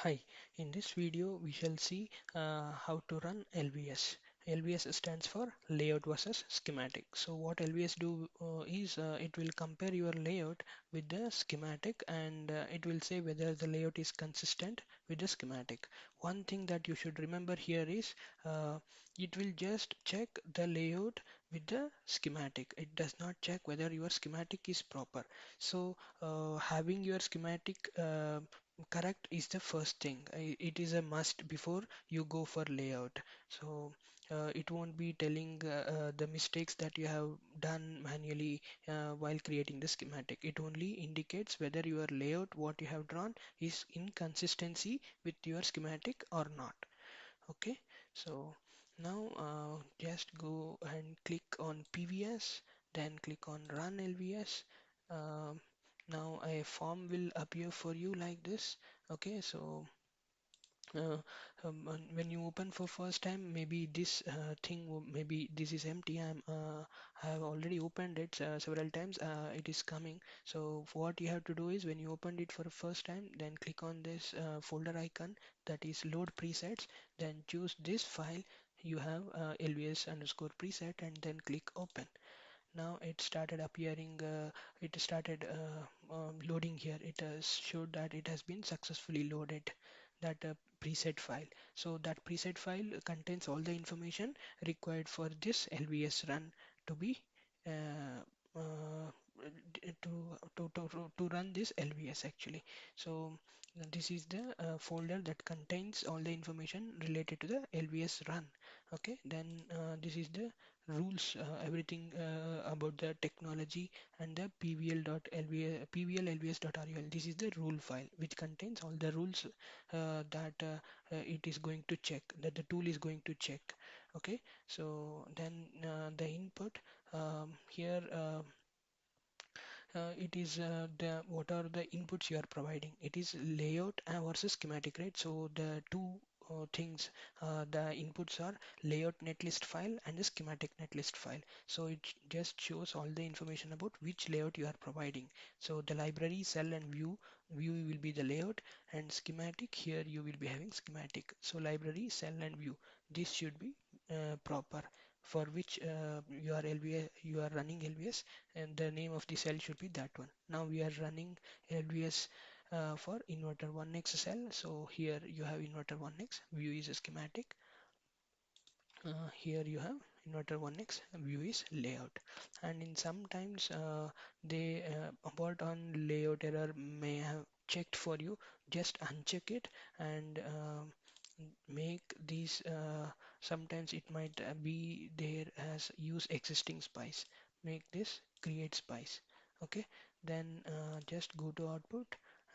Hi, in this video we shall see how to run LVS. LVS stands for layout versus schematic. So what LVS do is it will compare your layout with the schematic and it will say whether the layout is consistent with the schematic. One thing that you should remember here is it will just check the layout with the schematic. It does not check whether your schematic is proper. So having your schematic correct is the first thing. It is a must before you go for layout. So it won't be telling the mistakes that you have done manually while creating the schematic. It only indicates whether your layout, what you have drawn, is in consistency with your schematic or not. Okay, so now just go and click on PVS, then click on Run LVS. Um, Now a form will appear for you like this. Okay, so uh, and when you open for first time, maybe this maybe this is empty. I have already opened it several times. It is coming. So what you have to do is when you opened it for the first time, then click on this folder icon that is load presets. Then choose this file. You have LVS underscore preset, and then click open. Now it started appearing, it started loading here. It has showed that it has been successfully loaded, that preset file. So that preset file contains all the information required for this LVS run to be uh, uh, to run this LVS actually. So this is the folder that contains all the information related to the LVS run. Okay, then this is the rules, everything about the technology and the pvl.lvs pvl.lvs.rul. This is the rule file which contains all the rules that it is going to check, that the tool is going to check. Okay, so then the input here it is the what are the inputs you are providing. It is layout versus schematic, right? So the two things, the inputs are layout netlist file and the schematic netlist file. So it just shows all the information about which layout you are providing. So the library, cell and view will be the layout, and schematic, here you will be having schematic. So library, cell and view, this should be proper, for which you are running LVS, and the name of the cell should be that one. Now we are running LVS for inverter 1x cell. So here you have inverter 1x, view is a schematic. Here you have inverter 1x, view is layout. And in sometimes they abort on layout error may have checked for you. Just uncheck it and make these sometimes it might be there as use existing spice. Make this create spice. Okay, then just go to output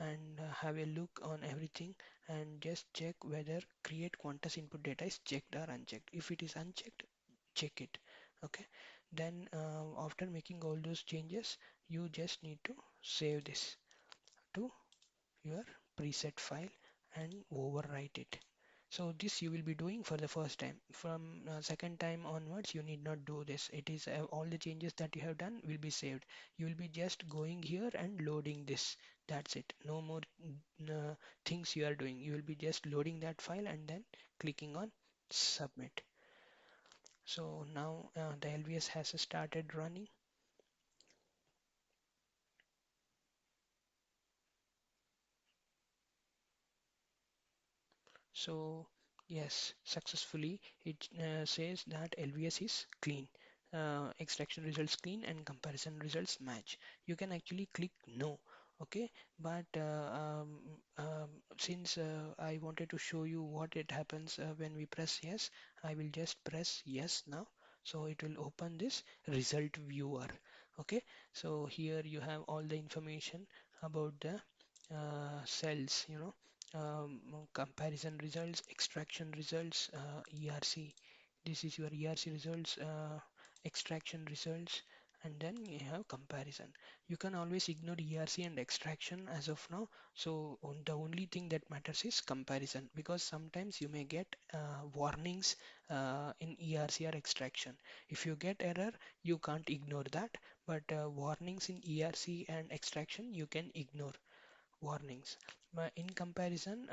and have a look on everything and just check whether create Qantas input data is checked or unchecked. If it is unchecked, check it. Okay, then after making all those changes, you just need to save this to your preset file and overwrite it. So this you will be doing for the first time. From second time onwards, you need not do this. It is all the changes that you have done will be saved. You will be just going here and loading this. That's it. No more things you are doing. You will be just loading that file and then clicking on submit. So now the LVS has started running. So yes, successfully it says that LVS is clean. Extraction results clean and comparison results match. You can actually click no. Okay, but since I wanted to show you what it happens when we press yes, I will just press yes now. So it will open this result viewer. Okay, so here you have all the information about the cells, comparison results, extraction results, ERC. This is your ERC results, extraction results, and then you have comparison. You can always ignore ERC and extraction as of now. So the only thing that matters is comparison, because sometimes you may get warnings in ERC or extraction. If you get error, you can't ignore that, but warnings in ERC and extraction you can ignore. warnings. But in comparison,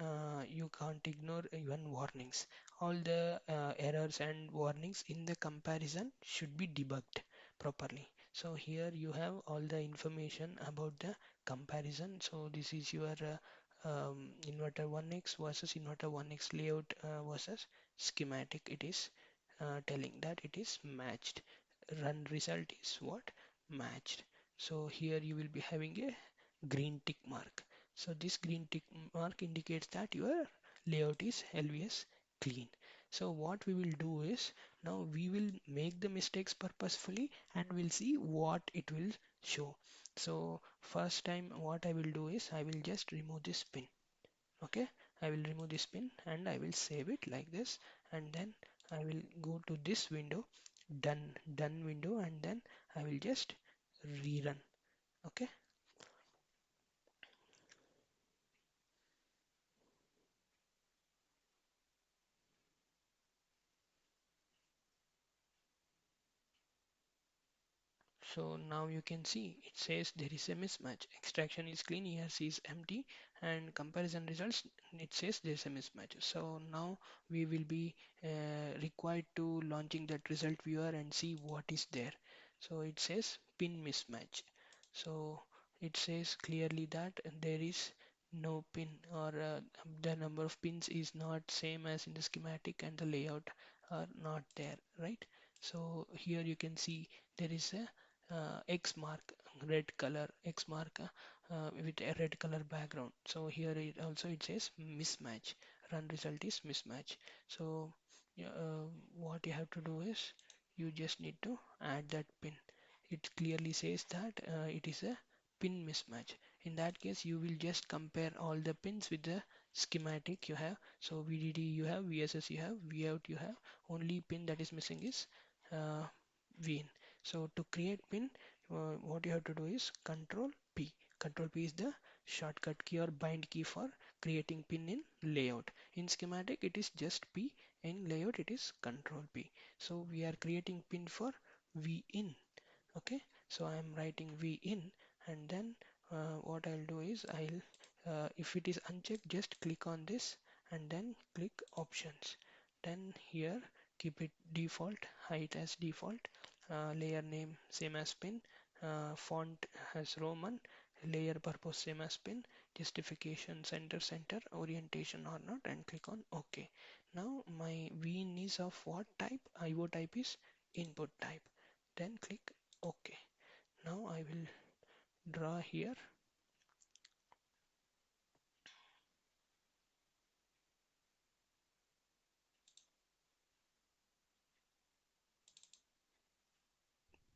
you can't ignore even warnings. All the errors and warnings in the comparison should be debugged properly. So here you have all the information about the comparison. So this is your inverter 1x versus inverter 1x layout versus schematic. It is telling that it is matched. Run result is what? Matched. So here you will be having a green tick mark. So this green tick mark indicates that your layout is LVS clean. So what we will do is, now we will make the mistakes purposefully and we'll see what it will show. So first time what I will do is I will just remove this pin. Okay, I will remove this pin and I will save it like this, and then I will go to this window, done window, and then I will just rerun. Okay, so now you can see it says there is a mismatch. Extraction is clean, ERC is empty, and comparison results, it says there is a mismatch. So now we will be required to launching that result viewer and see what is there. So it says pin mismatch. So it says clearly that there is no pin, or the number of pins is not same as in the schematic, and the layout are not there, right? So here you can see there is a X mark, red color X mark with a red color background. So here it also it says mismatch. Run result is mismatch. So yeah, what you have to do is you just need to add that pin. It clearly says that it is a pin mismatch. In that case, you will just compare all the pins with the schematic you have. So VDD you have, VSS you have, Vout you have. Only pin that is missing is uh, VIN. So to create pin, what you have to do is Control P. Control P is the shortcut key or bind key for creating pin in layout. In schematic, it is just P. In layout, it is Control P. So we are creating pin for VIN. Okay, so I am writing VIN, and then what I'll do is if it is unchecked, just click on this and then click options. Then here keep it default, height as default, layer name same as pin, font as Roman, layer purpose same as pin, justification center, orientation or not, and click on OK. Now my VIN is of what type? IO type is input type. Then click OK. Now I will draw here.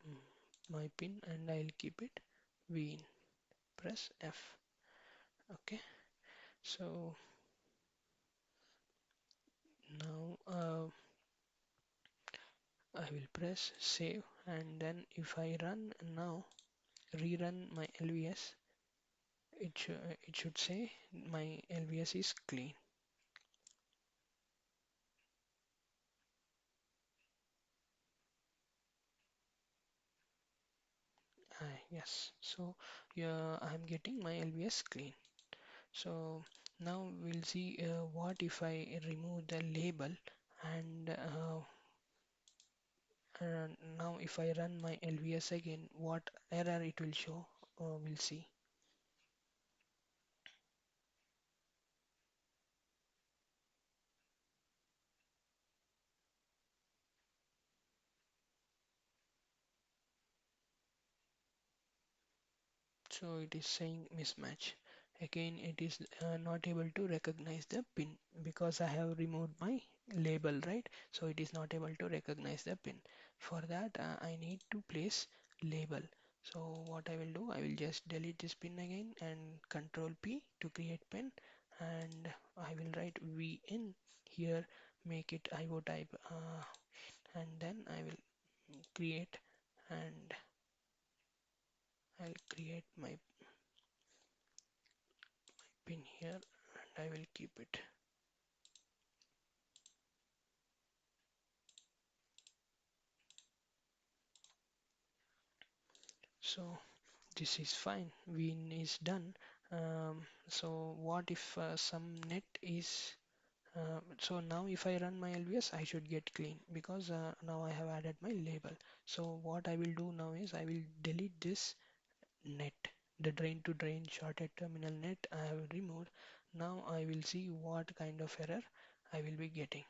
mm, my pin, and I'll keep it VIN. Press F. Okay. So now I will press save, and then if I run now, rerun my LVS, it should say my LVS is clean. Yes, so yeah, I'm getting my LVS clean. So now we'll see what if I remove the label, and now if I run my LVS again, what error it will show, we'll see. So it is saying mismatch. Again, it is not able to recognize the pin because I have removed my label, right? So it is not able to recognize the pin. For that, I need to place label. So what I will do, I will just delete this pin again and Control P to create pin, and I will write VIN here, make it IO type, and then I will create, and I'll create my pin here, and I will keep it. So this is fine. Win is done. So what if some net is so now if I run my LVS, I should get clean because now I have added my label. So what I will do now is I will delete this net, the drain to drain shorted terminal net I have removed. Now I will see what kind of error I will be getting.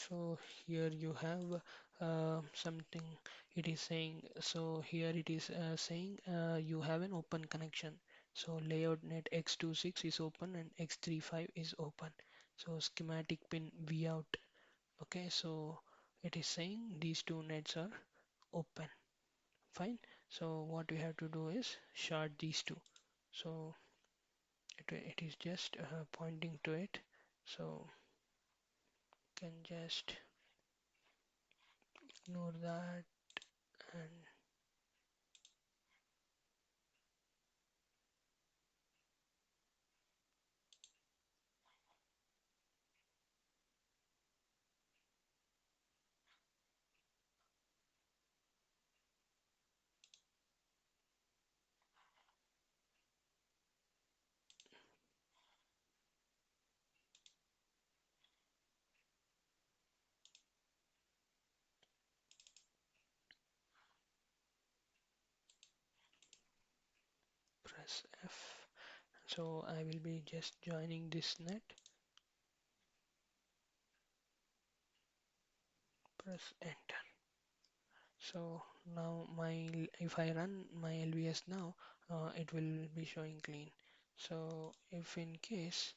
So here you have something it is saying. So here it is saying you have an open connection. So layout net x26 is open and x35 is open. So schematic pin V out. Okay, so it is saying these two nets are open. Fine. So what we have to do is short these two. So it is just pointing to it. So can just ignore that and press F. So I will be just joining this net. Press enter. So now if I run my LVS now, it will be showing clean. So if in case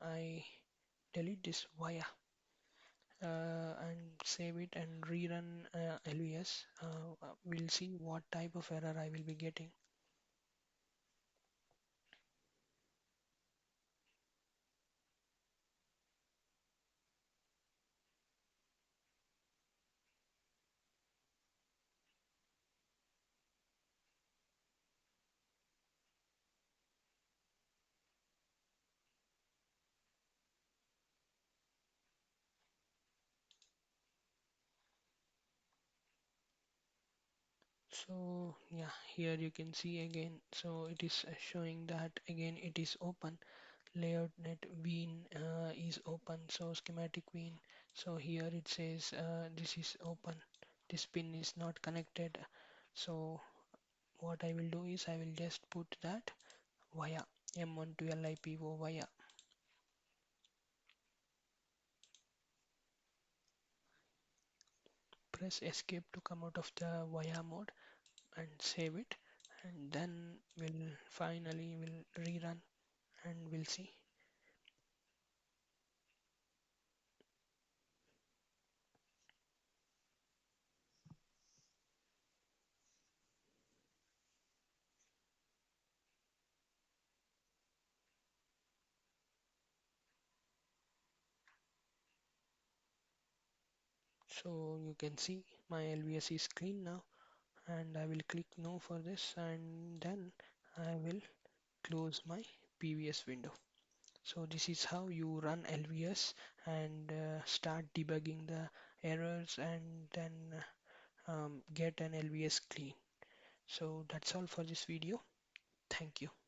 I delete this via and save it and rerun LVS, we'll see what type of error I will be getting. So yeah, here you can see again. So it is showing that again it is open. Layout net veen is open. So schematic veen. So here it says this is open. This pin is not connected. So what I will do is I will just put that via M1 to LIPO via. Press escape to come out of the via mode and save it, and then we'll finally will rerun and we'll see. So you can see my LVS is clean now, and I will click no for this, and then I will close my PVS window. So this is how you run LVS and start debugging the errors and then get an LVS clean. So that's all for this video. Thank you.